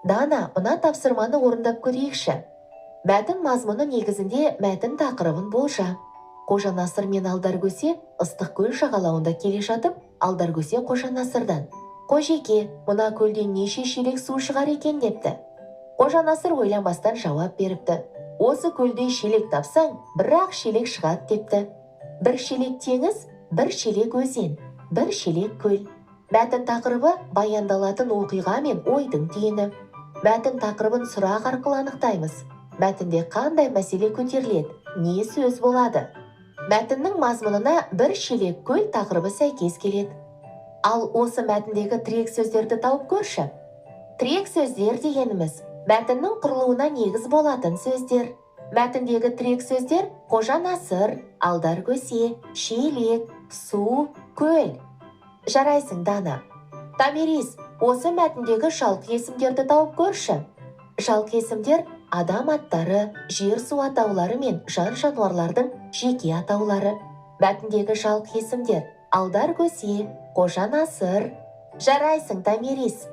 Дана, мына тапсырманы орындап көрейікші. Мәтін мазмұны негізінде мәтін тақырыбын болжа. Қожа Насыр мен Алдаркөсе ыстық көл жағалауында келе жатып, Алдаркөсе Қожа Насырдан: «Қожеке, мына көлден неше шелек су шығар екен?» депті. Қожа Насыр ойланбастан жауап беріпті: «Осы көлде шелек тапсаң, бір-ақ шелек шығады» депті. Бір шелек теңіз, бір шелек өзен, бір шелек көл. Мәтін тақырыбы баяндалатын оқиға мен ойдың түйіні. Мәтін тақырыбын сұрақ арқылы анықтаймыз. Мәтінде қандай мәселе көтеріледі, не сөз болады? Мәтіннің мазмұнына бір шелек көл тақырыбы сәйкес келеді. Ал осы мәтіндегі тірек сөздерді тауып көрші. Тірек сөздер дегеніміз мәтіннің құрылуына негіз болатын сөздер. Мәтіндегі тірек сөздер Қожа Насыр, Алдаркөсе, шелек, су, көл. Жарайсың, Дана. Томирис, осы мәтіндегі жалқы есімдерді тауып көрші. Жалқы есімдер адам аттары, жер су атаулары мен жан-жануарлардың жеке атаулары. Мәтіндегі жалқы есімдер Алдаркөсе, Қожа Насыр. Жарайсың, Томирис.